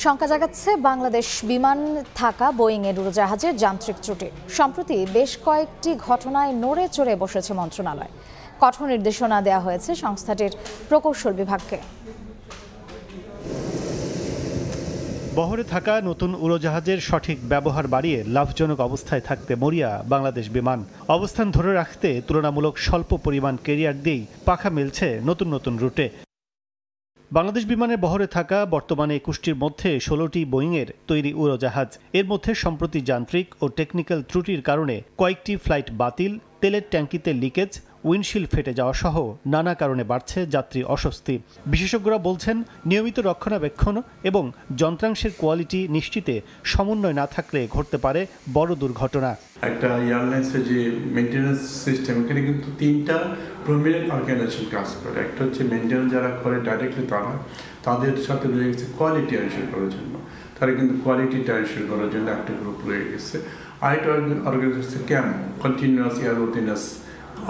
শঙ্কা জাগাচ্ছে বাংলাদেশ বিমান থাকা বোয়িংয়ের উড়োজাহাজের যান্ত্রিক ত্রুটি। সম্প্রতি বেশ কয়েকটি ঘটনায় নড়ে চড়ে বসেছে মন্ত্রণালয়। কঠোর নির্দেশনা দেওয়া হয়েছে সংস্থাটির প্রকৌশল বিভাগকে। বহরে থাকা নতুন উড়োজাহাজের সঠিক ব্যবহার বাড়িয়ে লাভজনক অবস্থায় থাকতে মরিয়া বাংলাদেশ বিমান। অবস্থান ধরে রাখতে তুলনামূলক স্বল্প পরিমাণ ক্যারিয়ার দিয়েই পাখা মেলছে নতুন নতুন রুটে। বাংলাদেশ বিমানের বহরে থাকা বর্তমানে ২১টির মধ্যে ১৬টি বোয়িংয়ের তৈরি উড়োজাহাজ। এর মধ্যে সম্প্রতি যান্ত্রিক ও টেকনিক্যাল ত্রুটির কারণে কয়েকটি ফ্লাইট বাতিল, তেলের ট্যাঙ্কিতে লিকেজ, উইন্ডশিল্ড ফেটে যাওয়া সহ নানা কারণে বাড়ছে যাত্রী অস্বস্তি। বিশেষজ্ঞরা বলছেন, নিয়মিত রক্ষণাবেক্ষণ এবং যন্ত্রাংশের কোয়ালিটি নিশ্চিতে সমন্বয় না থাকলে ঘটতে পারে বড় দুর্ঘটনা। একটা এয়ারলাইন্সের যে মেইনটেনেন্স সিস্টেম, এখানে কিন্তু 3টা প্রমিনেন্ট অর্গানাইজেশন কাজ করে। একটা হচ্ছে মেইনটেনেন্স যারা করে ডাইরেক্টলি, তাদের সাথে রয়ে গেছে কোয়ালিটি এনশিওর করার জন্য। তারা কিন্তু কোয়ালিটিটা এনশিওর করার জন্য একটা গ্রুপ রয়ে গেছে। আরেকটা অর্গানাইজেশন ক্যাম্প, কন্টিনিউয়াস এয়ারওয়ার্দিনেস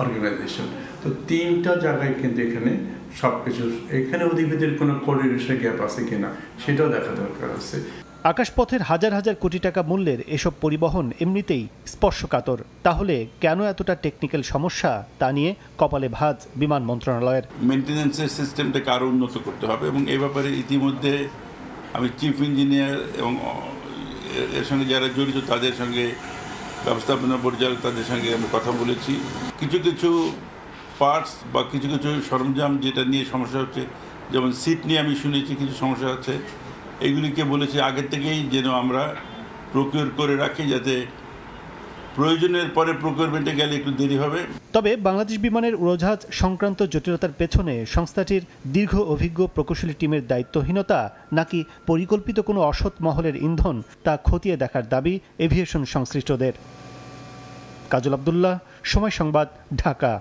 অর্গানাইজেশন। তো 3টা জায়গায় কিন্তু এখানে সবকিছু, এখানে ওদের ভিতরে কোনো কোঅর্ডিনেশন গ্যাপ আছে কিনা সেটাও দেখা দরকার আছে। আকাশপথের হাজার হাজার কোটি টাকা মূল্যের এসব পরিবহন এমনিতেই স্পর্শকাতর। তাহলে কেন এতটা টেকনিক্যাল সমস্যা, তা নিয়ে কপালে ভাঁজ বিমান মন্ত্রণালয়ের। মেনটেন্যান্সের সিস্টেমটাকে আরও উন্নত করতে হবে এবং এই ব্যাপারে ইতিমধ্যে আমি চিফ ইঞ্জিনিয়ার এবং এর সঙ্গে যারা জড়িত তাদের সঙ্গে, ব্যবস্থাপনা পরিচালক তাদের সঙ্গে আমি কথা বলেছি। কিছু কিছু পার্টস বা কিছু কিছু সরঞ্জাম যেটা নিয়ে সমস্যা হচ্ছে, যেমন সিট নিয়ে আমি শুনেছি কিছু সমস্যা আছে, এগুলিকে বলেছি আগের থেকেই যেন আমরা প্রকিউর করে রাখি, যাতে প্রয়োজনের পরে প্রকিউরমেন্টে গেলে একটু দেরি হবে। তবে বাংলাদেশ বিমানের উড়োজাহাজ সংক্রান্ত জটিলতার পেছনে সংস্থাটির দীর্ঘ অভিজ্ঞ প্রকৌশলী টিমের দায়িত্বহীনতা নাকি পরিকল্পিত কোনো অসৎ মহলের ইন্ধন, তা খতিয়ে দেখার দাবি এভিয়েশন সংশ্লিষ্টদের। কাজল আব্দুল্লাহ, সময় সংবাদ, ঢাকা।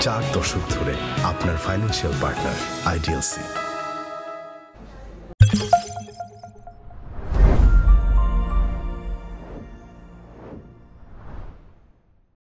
4 দশক ধরে আপনার ফাইন্যান্সিয়াল পার্টনার আইডিএলসি।